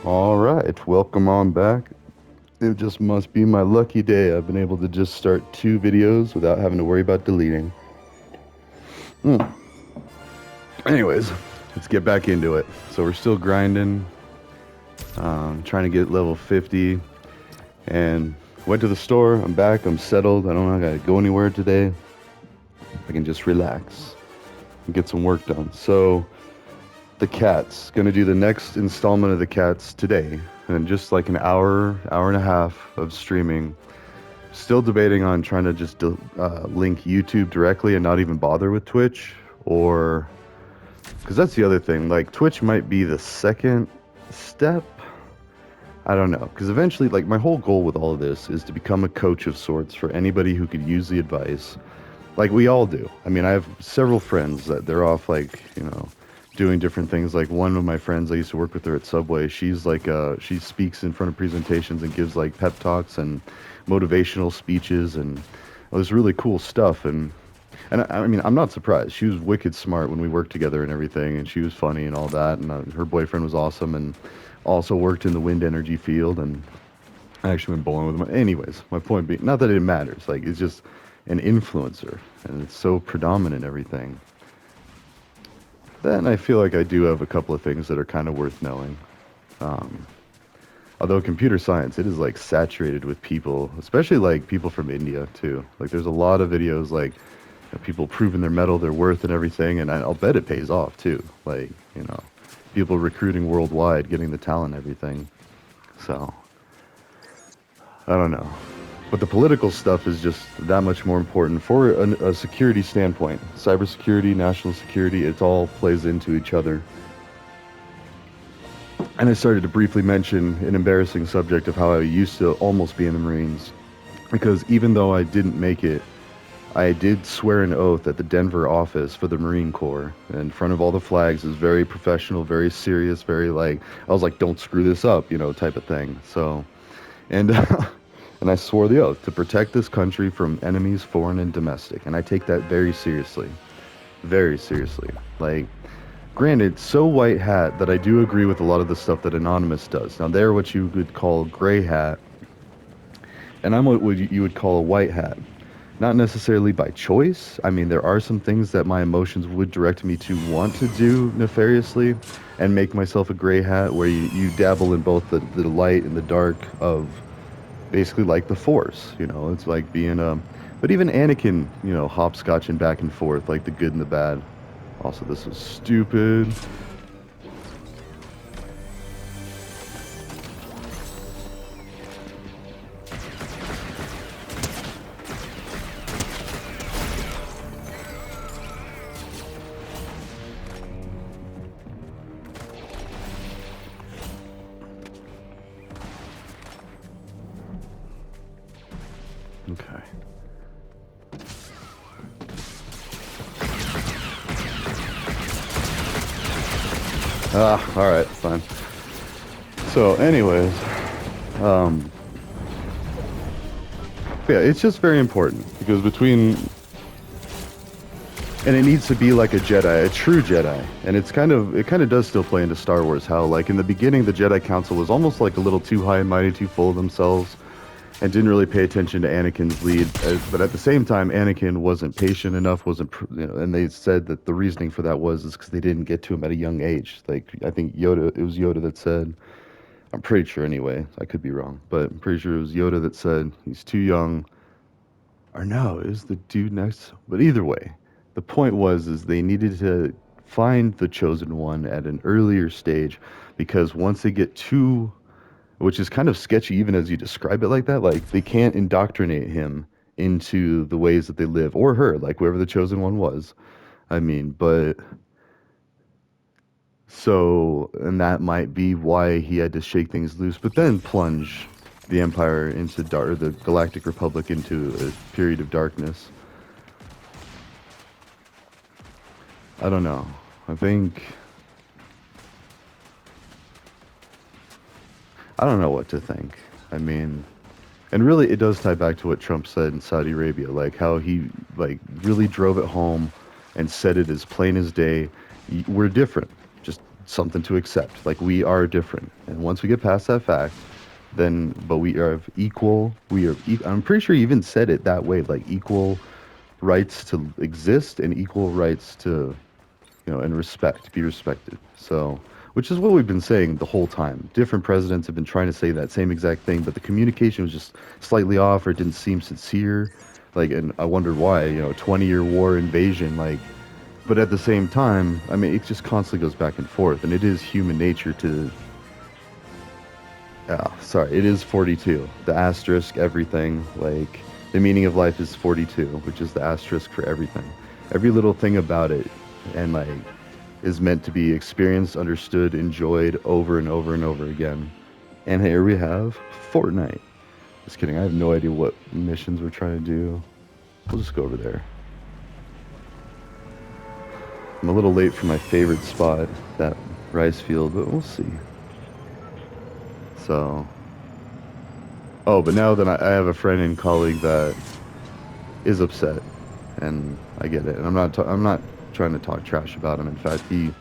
All right, welcome on back. It just must be my lucky day. I've been able to just start two videos without having to worry about deleting. Hmm. Anyways, let's get back into it. So we're still grinding, trying to get level 50, and went to the store. I'm back. I'm settled. I don't gotta go anywhere today. I can just relax and get some work done. So the cats gonna do the next installment of the cats today, and just like an hour and a half of streaming. Still debating on trying to just link YouTube directly and not even bother with Twitch, or because that's the other thing. Like Twitch might be the second step. I don't know, because eventually, like my whole goal with all of this is to become a coach of sorts for anybody who could use the advice, like we all do. I mean, I have several friends that they're off, like doing different things. Like one of my friends, I used to work with her at Subway. She's like, she speaks in front of presentations and gives like pep talks and motivational speeches and all this really cool stuff. And I mean, I'm not surprised. She was wicked smart when we worked together and everything, and she was funny and all that. And her boyfriend was awesome and also worked in the wind energy field. And I actually went bowling with him. Anyways, my point being, not that it matters. Like, it's just an influencer, and it's so predominant in everything. Then I feel like I do have a couple of things that are kind of worth knowing. Um, Although computer science, it is like saturated with people, especially like people from India too. Like there's a lot of videos like people proving their metal, their worth, and everything, and I'll bet it pays off too. Like people recruiting worldwide, getting the talent, and everything. So I don't know, but the political stuff is just that much more important for a security standpoint. Cybersecurity, national security, it all plays into each other. And I started to briefly mention an embarrassing subject of how I used to almost be in the Marines. Because even though I didn't make it, I did swear an oath at the Denver office for the Marine Corps in front of all the flags. It was very professional, very serious, very like, I was like, don't screw this up, type of thing. So, and, and I swore the oath to protect this country from enemies, foreign and domestic. And I take that very seriously. Very seriously. Like, granted, so white hat that I do agree with a lot of the stuff that Anonymous does. Now, they're what you would call gray hat, and I'm what you would call a white hat. Not necessarily by choice. I mean, there are some things that my emotions would direct me to want to do nefariously and make myself a gray hat where you dabble in both the light and the dark of basically like the Force. It's like being a... But even Anakin, hopscotching back and forth, like the good and the bad. Also, this is stupid. Okay. All right, fine. So, anyways, um, yeah, it's just very important because and it needs to be like a Jedi, a true Jedi, and it kind of does still play into Star Wars. How like in the beginning, the Jedi Council was almost like a little too high and mighty, too full of themselves, and didn't really pay attention to Anakin's lead. But at the same time, Anakin wasn't patient enough, and they said that the reasoning for that was because they didn't get to him at a young age. Like I think it was Yoda that said, I'm pretty sure anyway, I could be wrong, but I'm pretty sure it was Yoda that said he's too young. Or no, it was the dude next. But either way, the point was is they needed to find the chosen one at an earlier stage because once they get too, which is kind of sketchy even as you describe it like that, like they can't indoctrinate him into the ways that they live, or her, like whoever the chosen one was. I mean, but so, and that might be why he had to shake things loose, but then plunge the Empire into dark, or the Galactic Republic into a period of darkness. I don't know. I don't know what to think. I mean, and really it does tie back to what Trump said in Saudi Arabia, like how he like really drove it home and said it as plain as day. We're different. Just something to accept. Like, we are different, and once we get past that fact, then but we are of equal. I'm pretty sure he even said it that way, like equal rights to exist and equal rights to, and respect, be respected. So, which is what we've been saying the whole time. Different presidents have been trying to say that same exact thing, but the communication was just slightly off, or it didn't seem sincere. Like, and I wondered why, 20-year war invasion, like, but at the same time, I mean, it just constantly goes back and forth, and it is human nature to, yeah, sorry, it is 42. The asterisk, everything, like, the meaning of life is 42, which is the asterisk for everything. Every little thing about it, and like, is meant to be experienced, understood, enjoyed over and over and over again. And here we have Fortnite. Just kidding, I have no idea what missions we're trying to do. We'll just go over there. I'm a little late for my favorite spot, that rice field, but we'll see. So, oh, but now that I have a friend and colleague that is upset, and I get it. And I'm not trying to talk trash about him. In fact, he,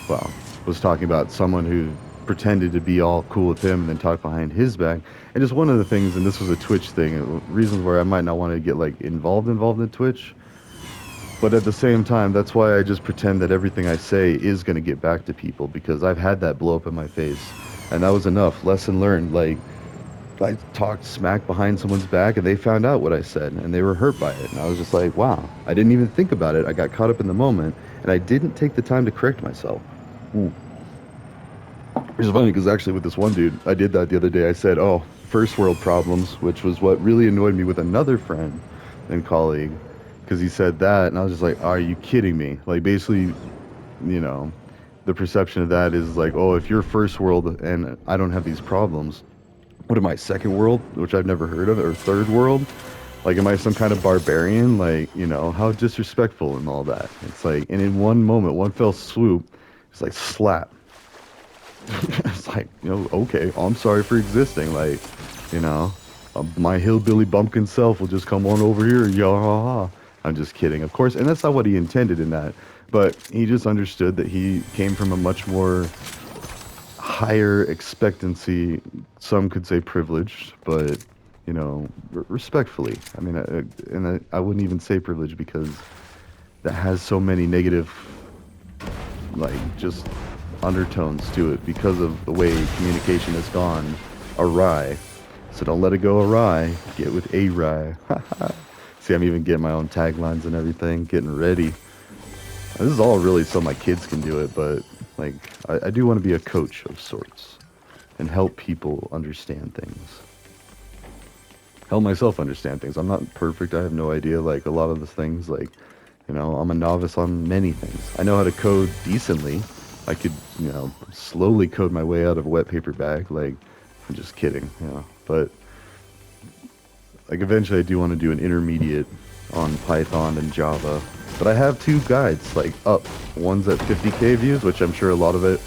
well, was talking about someone who pretended to be all cool with him and then talked behind his back. And just one of the things, and this was a Twitch thing, reasons where I might not want to get like involved in Twitch. But at the same time, that's why I just pretend that everything I say is going to get back to people, because I've had that blow up in my face. And that was enough. Lesson learned. Like, I talked smack behind someone's back and they found out what I said and they were hurt by it. And I was just like, wow, I didn't even think about it. I got caught up in the moment and I didn't take the time to correct myself. Ooh. Which is funny because actually with this one dude, I did that the other day. I said, oh, first world problems, which was what really annoyed me with another friend and colleague, because he said that and I was just like, are you kidding me? Like, basically, the perception of that is like, oh, if you're first world and I don't have these problems, what am I, second world, which I've never heard of, or third world? Like, am I some kind of barbarian? Like, how disrespectful and all that. It's like, and in one moment, one fell swoop, it's like slap. It's like, okay, I'm sorry for existing. Like, my hillbilly bumpkin self will just come on over here and yell, ha ha. I'm just kidding, of course, and that's not what he intended in that. But he just understood that he came from a much more higher expectancy, some could say privileged, but respectfully. I mean, I wouldn't even say privileged because that has so many negative, like, just undertones to it because of the way communication has gone awry. So don't let it go awry. Get with A-Rye. See, I'm even getting my own taglines and everything, getting ready. This is all really so my kids can do it, but like, I do want to be a coach of sorts and help people understand things. Help myself understand things. I'm not perfect. I have no idea. Like, a lot of the things, like, I'm a novice on many things. I know how to code decently. I could, slowly code my way out of a wet paper bag. Like, I'm just kidding, But, like, eventually I do want to do an intermediate on Python and Java. But I have two guides, like, up. One's at 50K views, which I'm sure a lot of it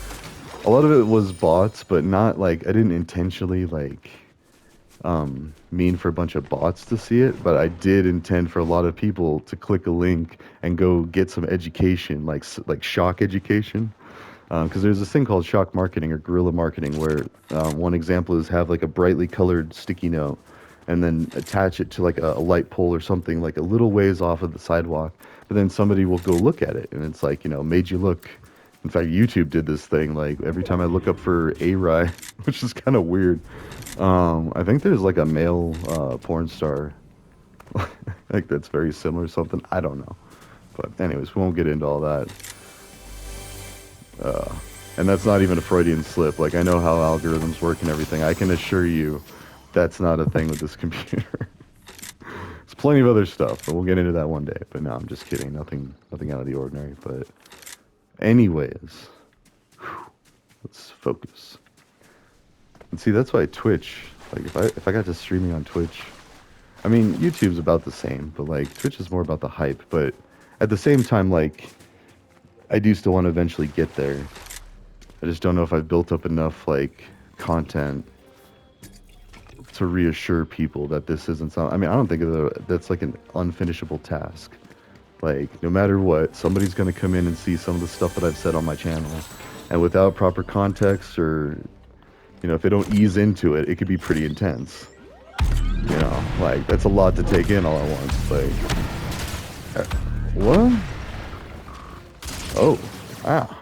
was bots, but not, like, I didn't intentionally, like, mean for a bunch of bots to see it, but I did intend for a lot of people to click a link and go get some education, like shock education. Because there's this thing called shock marketing or guerrilla marketing where one example is have like a brightly colored sticky note and then attach it to like a light pole or something like a little ways off of the sidewalk. But then somebody will go look at it and it's like, made you look. In fact, YouTube did this thing. Like, every time I look up for A-Rye, which is kind of weird. I think there's like a male porn star. Like, that's very similar to something. I don't know. But anyways, we won't get into all that. And that's not even a Freudian slip. Like, I know how algorithms work and everything. I can assure you that's not a thing with this computer. There's plenty of other stuff, but we'll get into that one day. But no, I'm just kidding. Nothing out of the ordinary. But anyways, let's focus. And see, that's why Twitch, like, if I got to streaming on Twitch, I mean, YouTube's about the same, but like, Twitch is more about the hype. But at the same time, like, I do still want to eventually get there. I just don't know if I've built up enough, like, content to reassure people that this isn't something. I mean, I don't think that's like an unfinishable task. Like, no matter what, somebody's going to come in and see some of the stuff that I've said on my channel. And without proper context or, if they don't ease into it, it could be pretty intense. Like, that's a lot to take in all at once. Like, what? Oh, ah.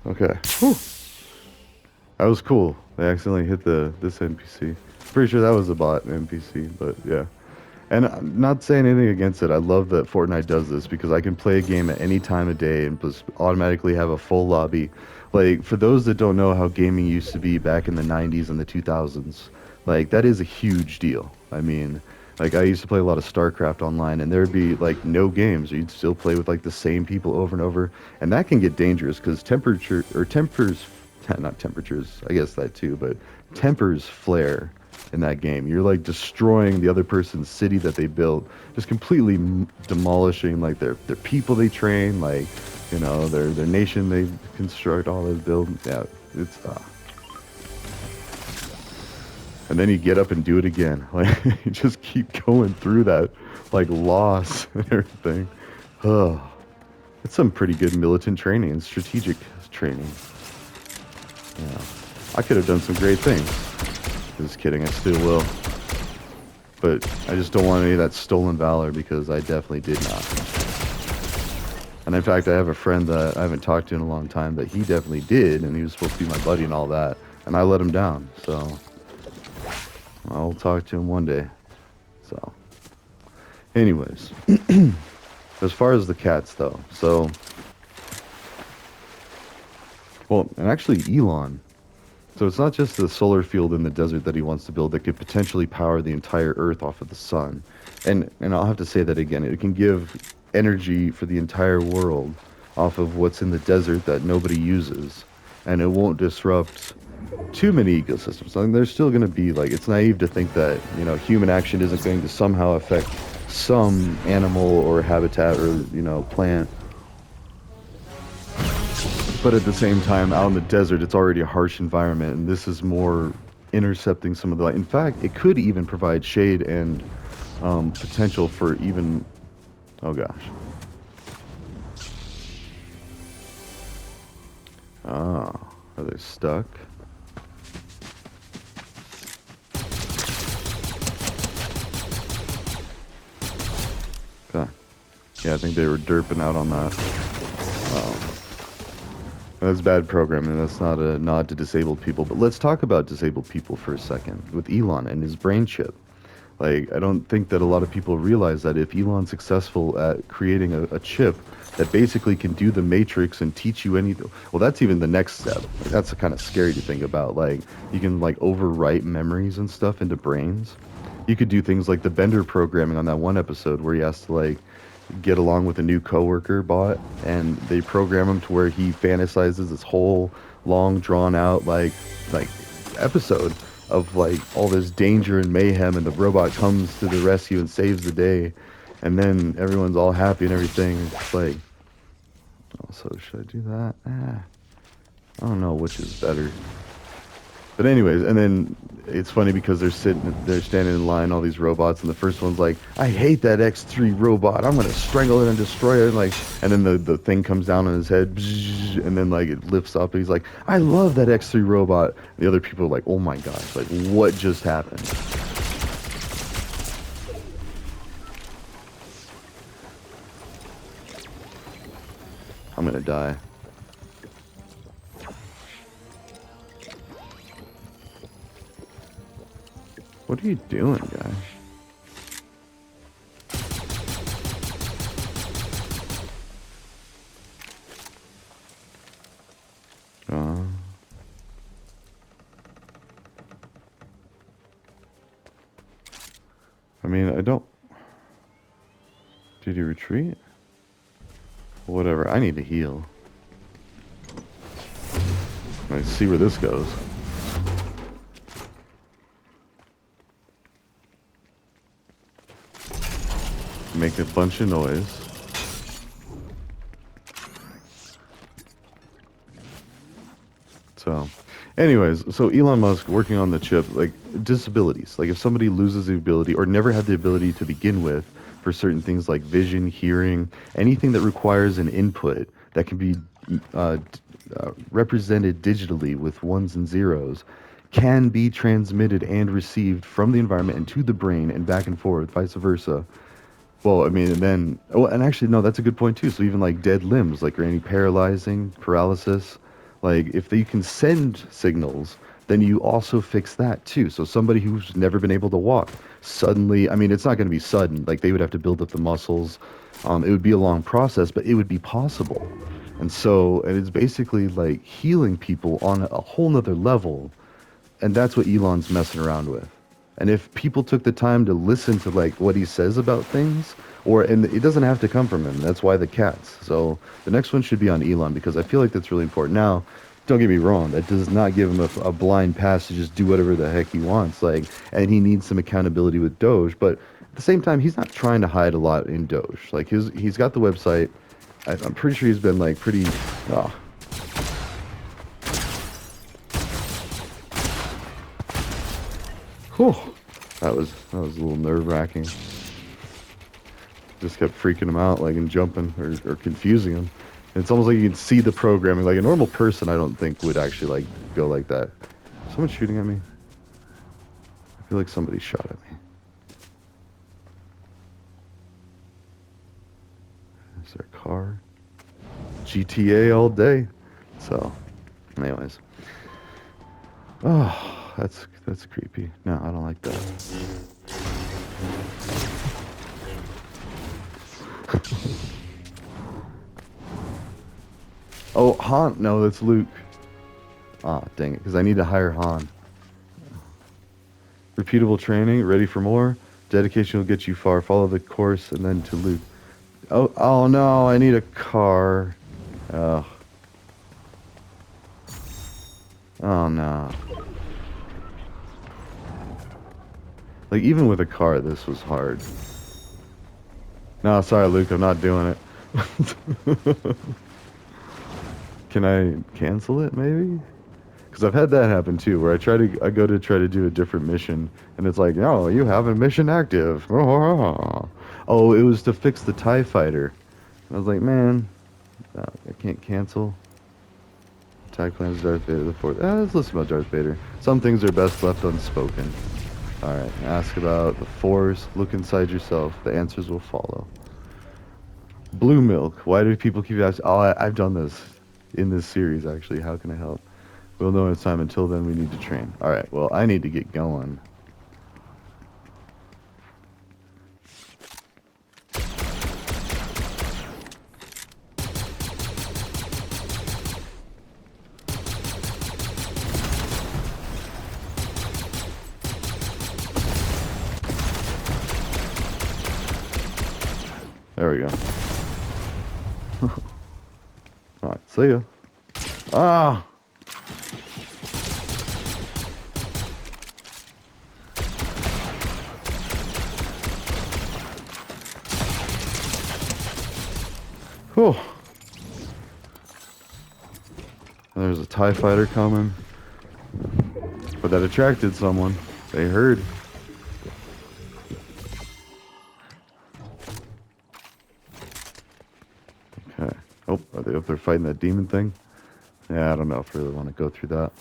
Okay. Whew. That was cool. They accidentally hit this NPC. Pretty sure that was a bot NPC, but yeah. And I'm not saying anything against it. I love that Fortnite does this because I can play a game at any time of day and just automatically have a full lobby. Like, for those that don't know how gaming used to be back in the 90s and the 2000s, like, that is a huge deal. I mean, like, I used to play a lot of StarCraft online, and there'd be, like, no games. You'd still play with, like, the same people over and over. And that can get dangerous because not temperatures, I guess that too, but tempers flare in that game. You're like destroying the other person's city that they built, just completely demolishing like their people they train, like their nation they construct, all they build. Yeah, it's and then you get up and do it again. Like you just keep going through that like loss and everything. Oh, it's some pretty good militant training and strategic training. Yeah, I could have done some great things. Just kidding, I still will. But I just don't want any of that stolen valor because I definitely did not. And in fact, I have a friend that I haven't talked to in a long time that he definitely did, and he was supposed to be my buddy and all that, and I let him down. So I'll talk to him one day. So anyways, as far as the cats though, well, and actually Elon. So it's not just the solar field in the desert that he wants to build that could potentially power the entire Earth off of the sun. And I'll have to say that again. It can give energy for the entire world off of what's in the desert that nobody uses. And it won't disrupt too many ecosystems. I mean, there's still going to be, like, it's naive to think that, human action isn't going to somehow affect some animal or habitat or, plant. But at the same time, out in the desert, it's already a harsh environment, and this is more intercepting some of the light. In fact, it could even provide shade and potential for even... Oh, gosh. Ah, are they stuck? Okay. Yeah, I think they were derping out on that. That's bad programming. That's not a nod to disabled people. But let's talk about disabled people for a second with Elon and his brain chip. Like, I don't think that a lot of people realize that if Elon's successful at creating a chip that basically can do the Matrix and teach you anything, well, that's even the next step. Like, that's kind of scary to think about. Like, you can like overwrite memories and stuff into brains. You could do things like the Bender programming on that one episode where he has to like get along with a new coworker bot, and they program him to where he fantasizes this whole long drawn out like episode of like all this danger and mayhem, and the robot comes to the rescue and saves the day, and then everyone's all happy and everything. It's like, oh, so should I do that? I don't know which is better. But anyways, and then it's funny because they're standing in line, all these robots, and the first one's like, I hate that X3 robot. I'm gonna strangle it and destroy it. And then the thing comes down on his head, and then like it lifts up, and he's like, I love that X3 robot. And the other people are like, oh my gosh, like what just happened? I'm gonna die. What are you doing, guys? I mean, I don't... Did he retreat? Whatever, I need to heal. Let's see where this goes. Make a bunch of noise. So, anyways, so Elon Musk working on the chip, like disabilities. Like if somebody loses the ability or never had the ability to begin with for certain things like vision, hearing, anything that requires an input that can be represented digitally with ones and zeros, can be transmitted and received from the environment and to the brain and back and forth, vice versa. Well, I mean, and then, oh, and actually, no, that's a good point too. So even like dead limbs, like or any paralyzing, paralysis, like if you can send signals, then you also fix that too. So somebody who's never been able to walk, suddenly, I mean, it's not going to be sudden. Like they would have to build up the muscles. It would be a long process, but it would be possible. And it's basically like healing people on a whole nother level, and that's what Elon's messing around with. And if people took the time to listen to like what he says about things, and it doesn't have to come from him. That's why the cats. So the next one should be on Elon because I feel like that's really important. Now, don't get me wrong, that does not give him a blind pass to just do whatever the heck he wants. Like, and he needs some accountability with Doge, but at the same time, he's not trying to hide a lot in Doge. Like he's got the website. I'm pretty sure he's been like pretty. Oh, whew. That was a little nerve-wracking. Just kept freaking him out, like, and jumping or confusing him. And it's almost like you can see the programming. Like a normal person, I don't think would actually like go like that. Someone's shooting at me. I feel like somebody shot at me. Is there a car? GTA all day. So, anyways. Oh, that's creepy. No, I don't like that. Oh, Han. No, that's Luke. Ah, dang it, because I need to hire Han. Repeatable training, ready for more. Dedication will get you far. Follow the course and then to Luke. Oh no, I need a car. Oh. Oh no. Like even with a car, this was hard. No, sorry, Luke, I'm not doing it. Can I cancel it, maybe? Because I've had that happen too, where I go to try to do a different mission, and it's like, no, you have a mission active. Oh, it was to fix the TIE fighter. I was like, man, I can't cancel. Attack plans Darth Vader the Fourth. Let's listen about Darth Vader. Some things are best left unspoken. Alright, ask about the Force. Look inside yourself. The answers will follow. Blue milk. Why do people keep asking? Oh, I've done this in this series, actually. How can I help? We'll know it's time. Until then, we need to train. Alright, well, I need to get going. There we go. Alright, see ya. Ah! Whew. There's a TIE fighter coming. But that attracted someone. They heard. Okay. Oh, are they up there fighting that demon thing? Yeah, I don't know if I really want to go through that.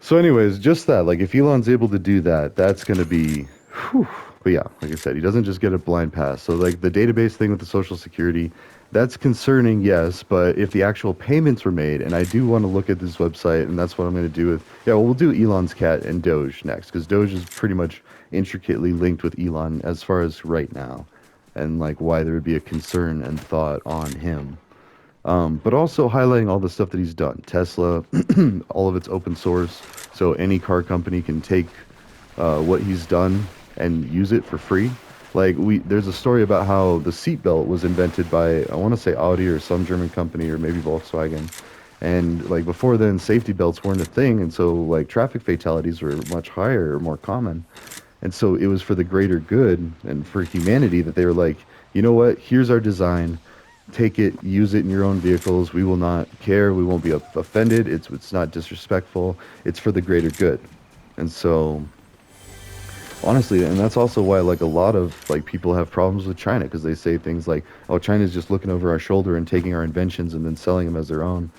So anyways, just that. Like, if Elon's able to do that, that's going to be... Whew. But yeah, like I said, he doesn't just get a blind pass. So, like, the database thing with the Social Security, that's concerning, yes. But if the actual payments were made, and I do want to look at this website, and that's what I'm going to do with... Yeah, well, we'll do Elon's cat and Doge next, because Doge is pretty much intricately linked with Elon as far as right now. And, like, why there would be a concern and thought on him. But also highlighting all the stuff that he's done. Tesla, all of it's open source, so any car company can take what he's done and use it for free. Like, there's a story about how the seatbelt was invented by, I want to say Audi or some German company, or maybe Volkswagen. And, like, before then, safety belts weren't a thing, and so, like, traffic fatalities were much higher or more common. And so it was for the greater good and for humanity that they were like, you know what? Here's our design. Take it, use it in your own vehicles. We will not care. We won't be offended. It's not disrespectful. It's for the greater good. And so, honestly, and that's also why like a lot of like people have problems with China because they say things like, "Oh, China's just looking over our shoulder and taking our inventions and then selling them as their own."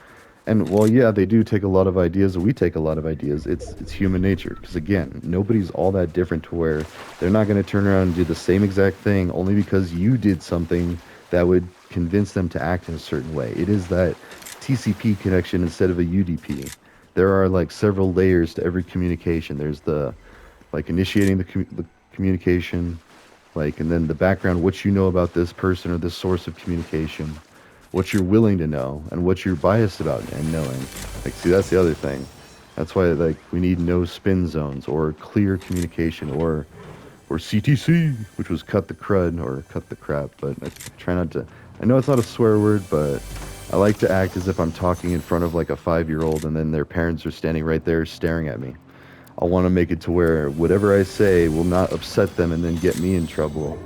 And well, yeah, they do take a lot of ideas, and we take a lot of ideas. It's human nature because again, nobody's all that different to where they're not going to turn around and do the same exact thing only because you did something that would convince them to act in a certain way. It is that TCP connection instead of a UDP. There are like several layers to every communication. There's the like initiating the communication, like, and then the background, what you know about this person or this source of communication, what you're willing to know, and what you're biased about and knowing. Like, see, that's the other thing. That's why, like, we need no spin zones or clear communication or CTC, which was cut the crud or cut the crap. But I try not to. I know it's not a swear word, but I like to act as if I'm talking in front of like a 5-year-old, and then their parents are standing right there staring at me. I want to make it to where whatever I say will not upset them and then get me in trouble.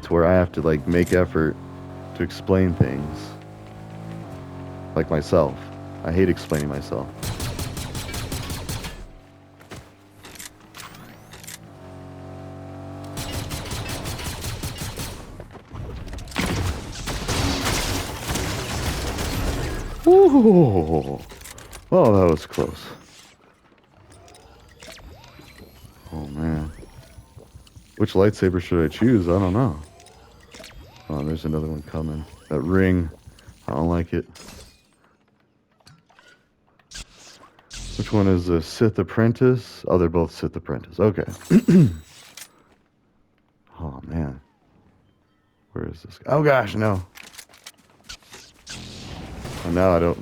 To where I have to like make effort to explain things. Like myself. I hate explaining myself. Ooh. Oh, that was close. Oh man. Which lightsaber should I choose? I don't know. Oh, there's another one coming. That ring. I don't like it. Which one is a Sith Apprentice? Oh, they're both Sith Apprentice. Okay. Oh, man. Where is this? Oh, gosh, no. Oh, now I don't...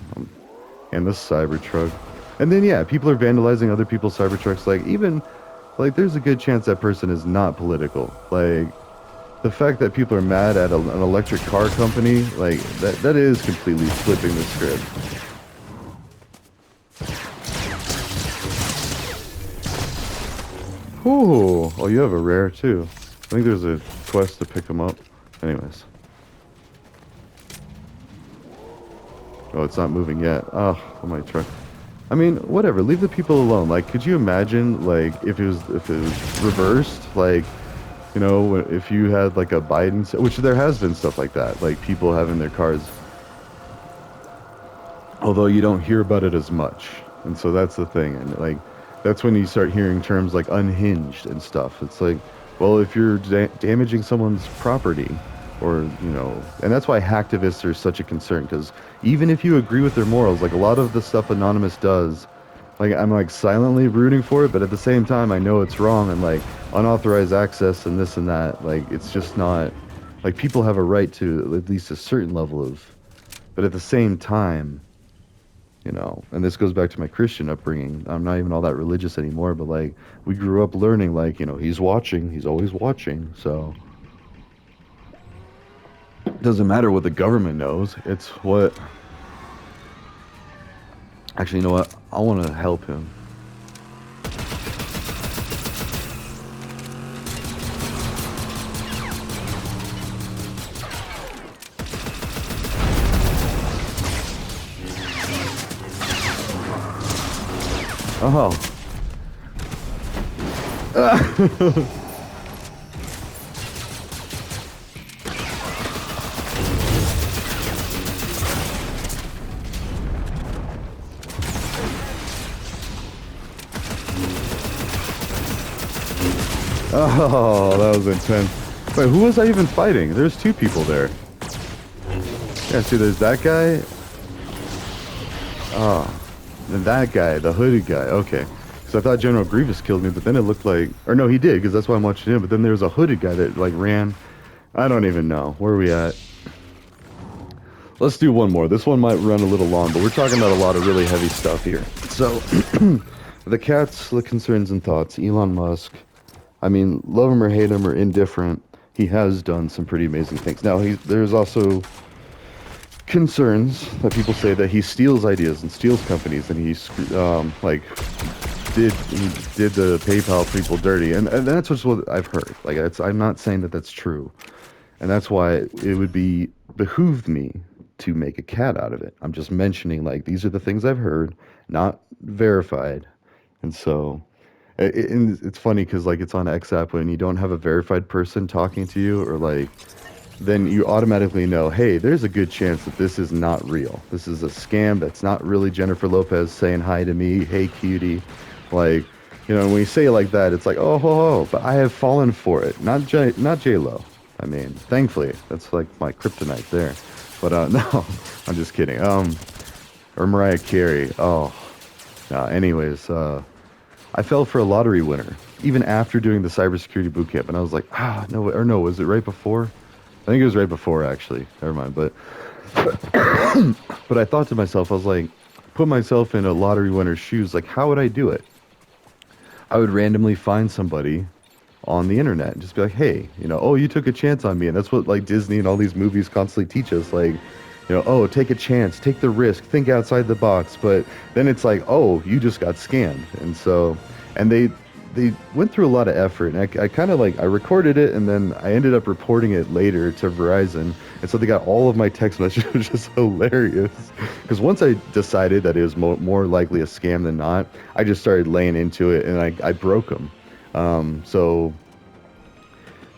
And this Cybertruck. And then, yeah, people are vandalizing other people's Cybertrucks. Like, even... Like, there's a good chance that person is not political. Like, the fact that people are mad at an electric car company, like, that is completely flipping the script. Ooh, oh, you have a rare too. I think there's a quest to pick them up. Anyways. Oh, it's not moving yet. Oh, my truck. I mean, whatever. Leave the people alone. Like, could you imagine, like, if it was reversed? Like, you know, if you had like a Biden, which there has been stuff like that, like people having their cars. Although you don't hear about it as much, and so that's the thing. And like, that's when you start hearing terms like unhinged and stuff. It's like, well, if you're damaging someone's property, or you know, and that's why hacktivists are such a concern. Because even if you agree with their morals, like a lot of the stuff Anonymous does, like I'm like silently rooting for it, but at the same time I know it's wrong and like unauthorized access and this and that. Like it's just not like people have a right to at least a certain level of, but at the same time. You know, and this goes back to my Christian upbringing. I'm not even all that religious anymore, but like we grew up learning, like, you know, he's watching, he's always watching. So it doesn't matter what the government knows. It's what. Actually, you know what? I want to help him. Oh. Oh, that was intense. Wait, who was I even fighting? There's two people there. Yeah, see, there's that guy. Oh. And that guy, the hooded guy. Okay. So I thought General Grievous killed me, but then it looked like... Or no, he did, because that's why I'm watching him. But then there was a hooded guy that, like, ran. I don't even know. Where are we at? Let's do one more. This one might run a little long, but we're talking about a lot of really heavy stuff here. So, the cats, the concerns and thoughts. Elon Musk. I mean, love him or hate him or indifferent, he has done some pretty amazing things. Now, there's also... concerns that people say that he steals ideas and steals companies and he's like he did the PayPal people dirty and that's just what I've heard. Like I'm not saying that that's true, And that's why it would be behooved me to make a cat out of it. I'm just mentioning like these are the things I've heard, not verified. And so and it's funny because like it's on XApp when you don't have a verified person talking to you or like then you automatically know, hey, there's a good chance that this is not real. This is a scam. That's not really Jennifer Lopez saying hi to me. Hey, cutie. Like, you know, when you say it like that, it's like, oh, ho, ho. But I have fallen for it. Not J-Lo. I mean, thankfully, that's like my kryptonite there. But no, I'm just kidding. Or Mariah Carey. Oh, no. Anyways, I fell for a lottery winner even after doing the cybersecurity boot camp, and I was like, no, or no, was it right before? I think it was right before, actually. Never mind. But but I thought to myself, I was like, put myself in a lottery winner's shoes. Like, how would I do it? I would randomly find somebody on the internet and just be like, hey, you know, oh, you took a chance on me. And that's what like Disney and all these movies constantly teach us. Like, you know, oh, take a chance, take the risk, think outside the box. But then it's like, oh, you just got scammed. And so, and they went through a lot of effort. And I kind of like, I recorded it and then I ended up reporting it later to Verizon. And so they got all of my text messages, which is hilarious. Because once I decided that it was more likely a scam than not, I just started laying into it and I broke them. So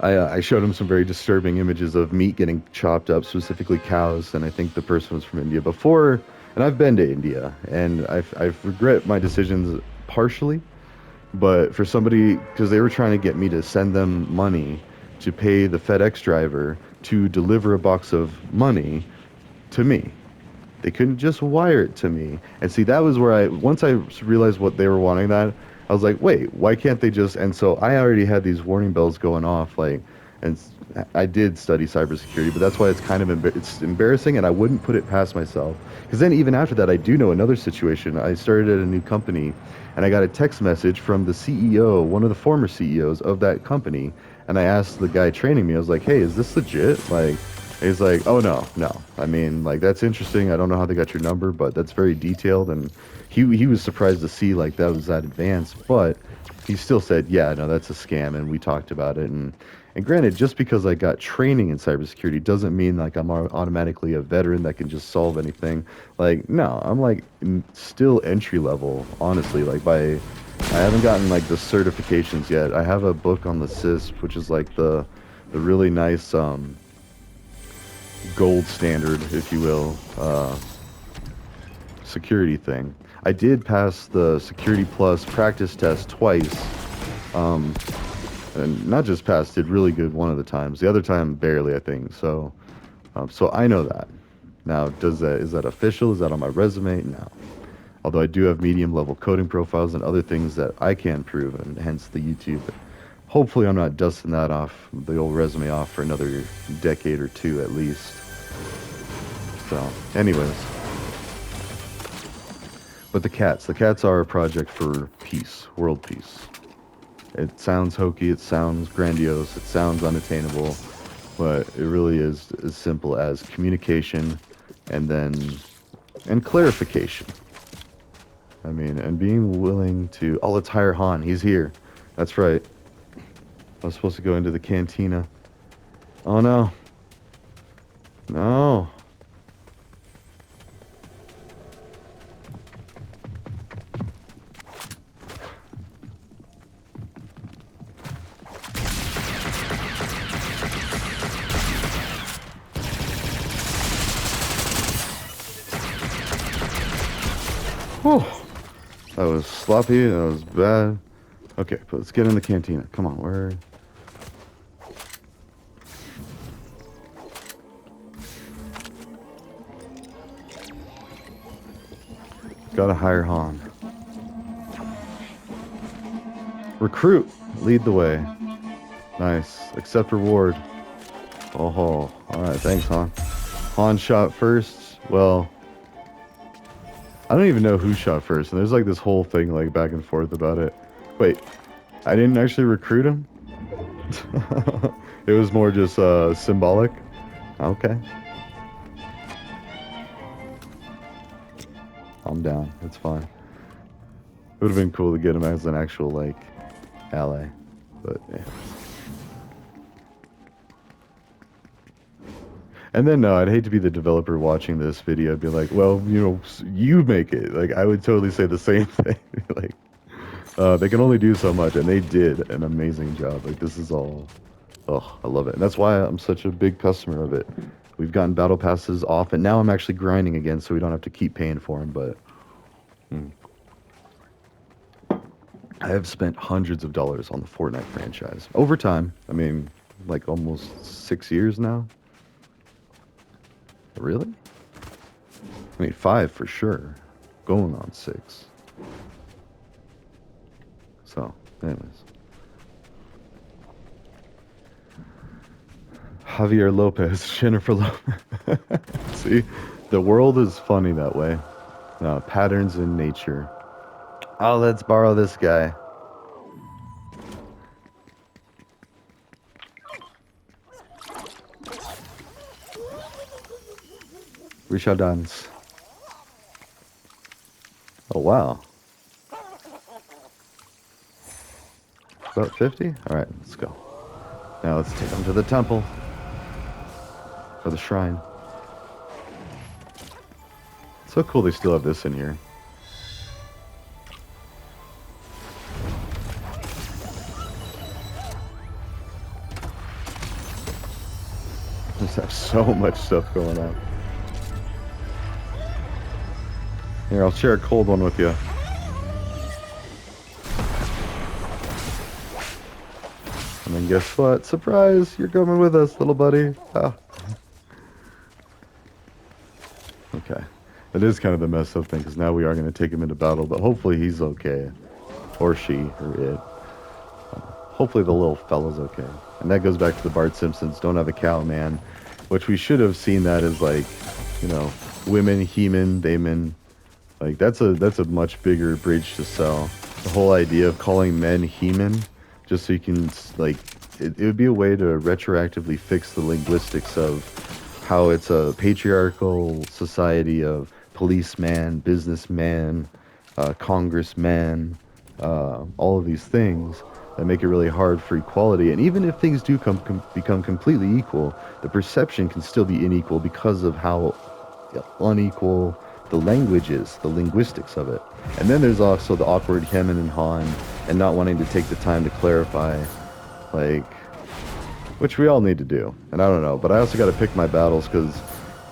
I showed him some very disturbing images of meat getting chopped up, specifically cows, and I think the person was from India before. And I've been to India, and I've regret my decisions partially, but for somebody, because they were trying to get me to send them money to pay the FedEx driver to deliver a box of money to me. They couldn't just wire it to me. And see, that was where once I realized what they were wanting that, I was like, wait, why can't they just, and so I already had these warning bells going off, like, and I did study cybersecurity, but that's why it's kind of, it's embarrassing and I wouldn't put it past myself. Because then even after that, I do know another situation. I started at a new company and I got a text message from the CEO, one of the former CEOs of that company. And I asked the guy training me, I was like, hey, is this legit? Like, he's like, oh no, no. I mean, like that's interesting. I don't know how they got your number, but that's very detailed. And he was surprised to see like that was that advanced. But he still said, yeah, no, that's a scam. And we talked about it. And granted, just because I got training in cybersecurity doesn't mean like I'm automatically a veteran that can just solve anything. Like, no, I'm like still entry level, honestly. Like I haven't gotten like the certifications yet. I have a book on the CISP, which is like the really nice gold standard, if you will, security thing. I did pass the Security Plus practice test twice, and not just passed, did really good one of the times. The other time, barely, I think. So, so I know that. Now, is that official? Is that on my resume? No. Although I do have medium level coding profiles and other things that I can prove, and hence the YouTube. Hopefully, I'm not dusting that off, the old resume off for another decade or two at least. So, anyways. But the cats are a project for peace, world peace. It sounds hokey, it sounds grandiose, it sounds unattainable, but it really is as simple as communication and clarification. I mean, and being willing to, oh, let's hire Han, he's here. That's right. I was supposed to go into the cantina. Oh no. No. Whew. That was sloppy, that was bad. Okay, but let's get in the cantina. Come on, where? Gotta hire Han. Recruit. Lead the way. Nice. Accept reward. Oh, alright, thanks, Han. Han shot first. Well, I don't even know who shot first, and there's like this whole thing like back and forth about it. Wait, I didn't actually recruit him? It was more just symbolic? Okay. I'm down. It's fine. It would have been cool to get him as an actual like ally. But yeah. And then no, I'd hate to be the developer watching this video. I'd be like, well, you make it. Like I would totally say the same thing. Like they can only do so much, and they did an amazing job. Like this is all, oh, I love it. And that's why I'm such a big customer of it. We've gotten battle passes off, and now I'm actually grinding again, so we don't have to keep paying for them. But I have spent hundreds of dollars on the Fortnite franchise over time. I mean, like almost 6 years now. Really? I mean, 5 for sure. Going on 6. So, anyways. Javier Lopez, Jennifer Lopez. See, the world is funny that way. Patterns in nature. Oh, let's borrow this guy. We shall dance. Oh, wow. About 50? Alright, let's go. Now let's take them to the temple. Or the shrine. So cool they still have this in here. Just have so much stuff going on. Here, I'll share a cold one with you. And then guess what? Surprise! You're coming with us, little buddy. Oh. Okay. It is kind of the messed up thing, because now we are going to take him into battle, but hopefully he's okay. Or she, or it. Hopefully the little fella's okay. And that goes back to the Bart Simpsons, don't have a cow, man. Which we should have seen that as like, women, he-men, they-men. Like, that's a much bigger bridge to sell. The whole idea of calling men he-men, just so you can, like, it would be a way to retroactively fix the linguistics of how it's a patriarchal society of policeman, businessman, congressman, all of these things that make it really hard for equality. And even if things do become completely equal, the perception can still be unequal because of how unequal the language is, the linguistics of it. And then there's also the awkward hem and hawing and not wanting to take the time to clarify, like, which we all need to do. And I don't know, but I also got to pick my battles because,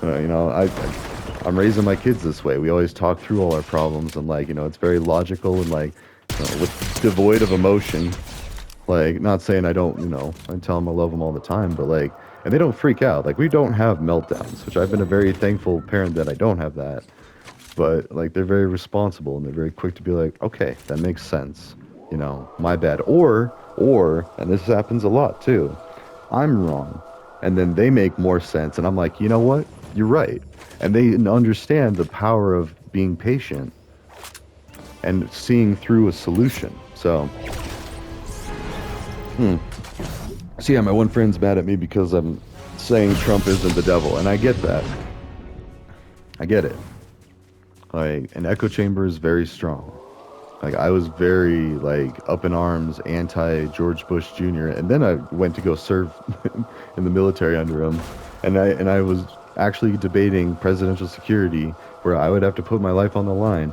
I'm raising my kids this way. We always talk through all our problems and, like, it's very logical and, like, devoid of emotion. Like, not saying I don't, I tell them I love them all the time, but, like, and they don't freak out. Like, we don't have meltdowns, which I've been a very thankful parent that I don't have that. But, like, they're very responsible and they're very quick to be like, okay, that makes sense. My bad. Or, and this happens a lot too, I'm wrong. And then they make more sense. And I'm like, you know what? You're right. And they understand the power of being patient and seeing through a solution. So, so yeah, my one friend's mad at me because I'm saying Trump isn't the devil. And I get that. I get it. Like, an echo chamber is very strong. Like, I was very, like, up in arms anti-George Bush Jr. And then I went to go serve in the military under him. And I was actually debating presidential security where I would have to put my life on the line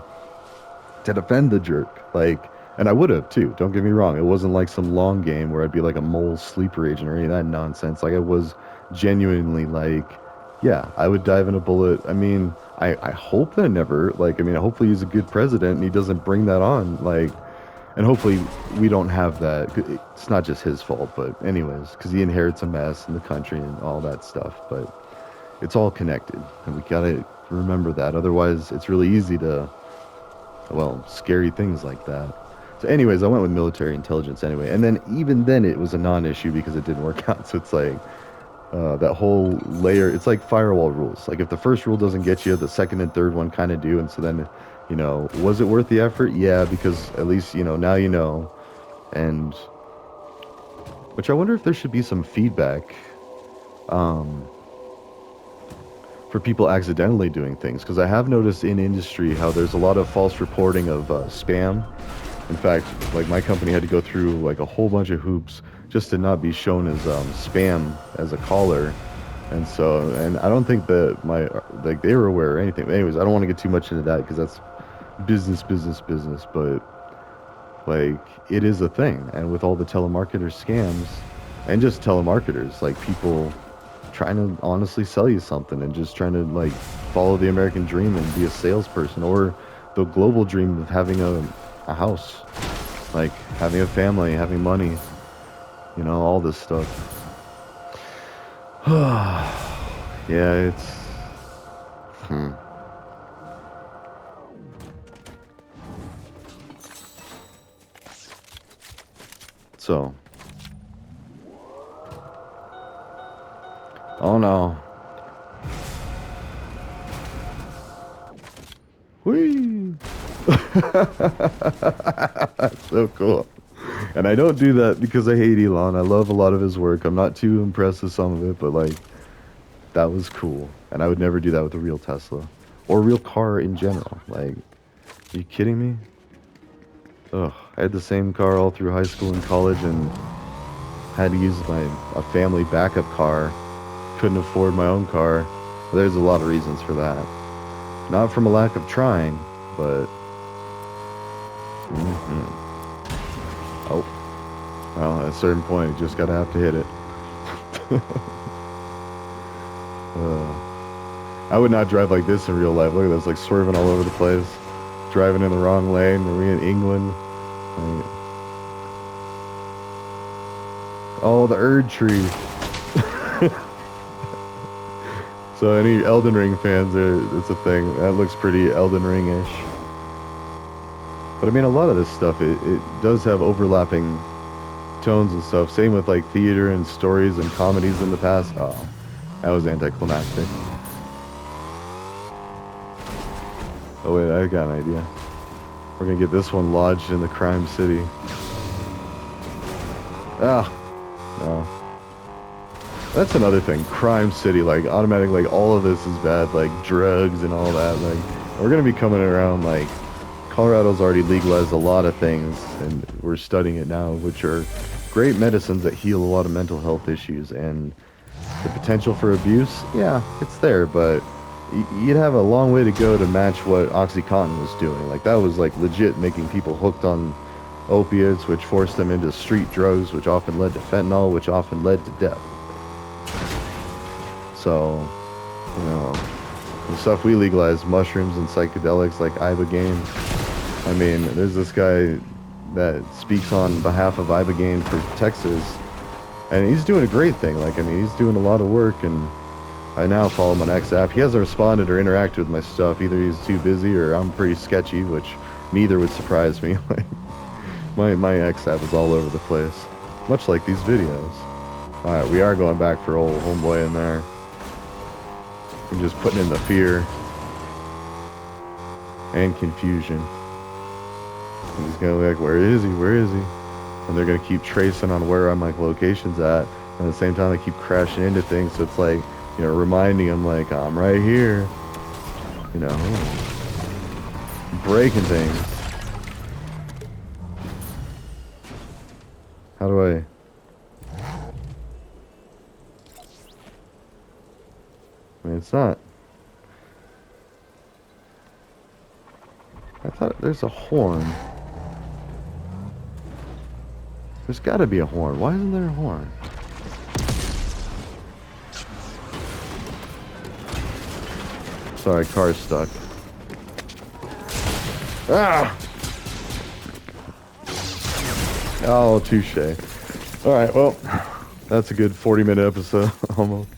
to defend the jerk. Like, and I would have, too. Don't get me wrong. It wasn't like some long game where I'd be like a mole sleeper agent or any of that nonsense. Like, I was genuinely, like, yeah, I would dive in a bullet. I mean, I hope that never, like, hopefully he's a good president and he doesn't bring that on, like, and hopefully we don't have that. It's not just his fault, but anyways, because he inherits a mess in the country and all that stuff, but it's all connected, and we gotta remember that. Otherwise, it's really easy to, well, scary things like that. So anyways, I went with military intelligence anyway, and then even then it was a non-issue because it didn't work out, so it's like, that whole layer, it's like firewall rules. Like, if the first rule doesn't get you, the second and third one kind of do. And so then, was it worth the effort? Yeah, because at least, now you know. And, which I wonder if there should be some feedback for people accidentally doing things. Because I have noticed in industry how there's a lot of false reporting of spam. In fact, like, my company had to go through, like, a whole bunch of hoops just to not be shown as spam as a caller. And so, and I don't think that like they were aware or anything. But anyways, I don't want to get too much into that because that's business. But like, it is a thing. And with all the telemarketer scams and just telemarketers, like people trying to honestly sell you something and just trying to like follow the American dream and be a salesperson or the global dream of having a house, like having a family, having money, all this stuff. Yeah, it's. Hmm. So. Oh no. Whee! That's so cool. And I don't do that because I hate Elon. I love a lot of his work. I'm not too impressed with some of it, but like, that was cool. And I would never do that with a real Tesla or a real car in general. Like, are you kidding me? Ugh, I had the same car all through high school and college and had to use a family backup car. Couldn't afford my own car. There's a lot of reasons for that. Not from a lack of trying, but oh, well, at a certain point, you just gotta have to hit it. I would not drive like this in real life. Look at this, like swerving all over the place, driving in the wrong lane. Are we in England? Like, oh, the Erd tree. So any Elden Ring fans, it's a thing. That looks pretty Elden Ring-ish. But I mean, a lot of this stuff, it does have overlapping tones and stuff. Same with like theater and stories and comedies in the past. Oh, that was anticlimactic. Oh wait, I got an idea. We're gonna get this one lodged in the crime city. Ah, no. That's another thing. Crime city, like automatic, like all of this is bad, like drugs and all that. Like we're gonna be coming around. Like Colorado's already legalized a lot of things, and we're studying it now, which are great medicines that heal a lot of mental health issues. And the potential for abuse, yeah, it's there, but you'd have a long way to go to match what OxyContin was doing. Like that was like legit making people hooked on opiates, which forced them into street drugs, which often led to fentanyl, which often led to death. So, the stuff we legalized, mushrooms and psychedelics like ibogaine. I mean, there's this guy that speaks on behalf of ibogaine for Texas, and he's doing a great thing. Like, I mean, he's doing a lot of work, and I now follow him on X app. He hasn't responded or interacted with my stuff. Either he's too busy or I'm pretty sketchy, which neither would surprise me. Like, my X app is all over the place, much like these videos. All right, we are going back for old homeboy in there. I'm just putting in the fear and confusion. I'm just gonna be like, where is he? Where is he? And they're gonna keep tracing on where my location's at. And at the same time, they keep crashing into things. So it's like, reminding them like, I'm right here. Breaking things. How do I? I mean, it's not. I thought there's a horn. There's got to be a horn. Why isn't there a horn? Sorry, car's stuck. Ah! Oh, touche. Alright, well, that's a good 40-minute episode, almost.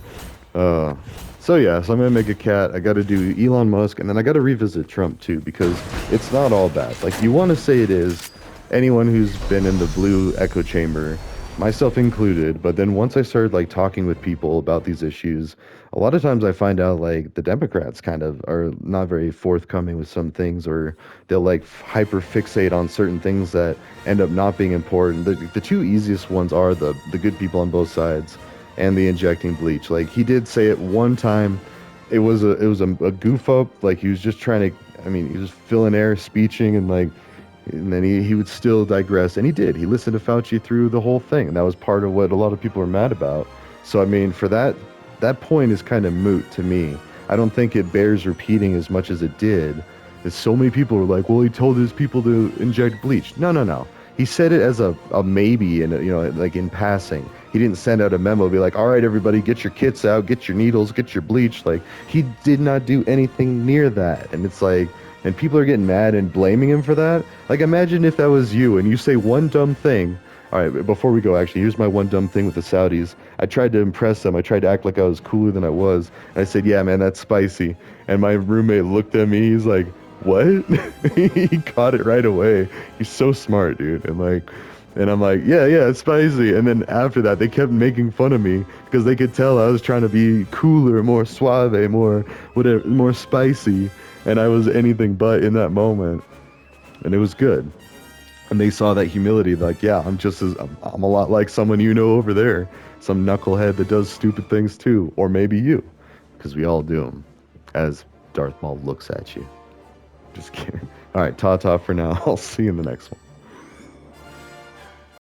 So yeah, so I'm gonna make a cat. I gotta do Elon Musk, and then I gotta revisit Trump too, because it's not all bad. Like, you want to say it is. Anyone who's been in the blue echo chamber, myself included, but then once I started like talking with people about these issues, a lot of times I find out like the Democrats kind of are not very forthcoming with some things, or they'll like hyper fixate on certain things that end up not being important. The two easiest ones are the good people on both sides and the injecting bleach. Like, he did say it one time. It was a goof up. Like, he was just trying to. I mean, he was filling air, speeching, and like, and then he would still digress, and he did. He listened to Fauci through the whole thing, and that was part of what a lot of people are mad about. So I mean, for that that point is kind of moot to me. I don't think it bears repeating as much as it did. As so many people were like, well, he told his people to inject bleach. No, no, no. He said it as a maybe, and you know, like in passing. He didn't send out a memo, be like, all right, everybody, get your kits out, get your needles, get your bleach. Like, he did not do anything near that. And it's like, and people are getting mad and blaming him for that. Like, imagine if that was you and you say one dumb thing. All right, before we go, actually, here's my one dumb thing with the Saudis. I tried to impress them. I tried to act like I was cooler than I was. And I said, yeah, man, that's spicy. And my roommate looked at me. He's like, what? He caught it right away. He's so smart, dude. And I'm like, yeah, yeah, it's spicy. And then after that, they kept making fun of me because they could tell I was trying to be cooler, more suave, more whatever, more spicy. And I was anything but in that moment. And it was good. And they saw that humility, like, yeah, I'm a lot like someone you know over there, some knucklehead that does stupid things too, or maybe you, because we all do them. As Darth Maul looks at you. Just kidding. All right, ta-ta for now. I'll see you in the next one.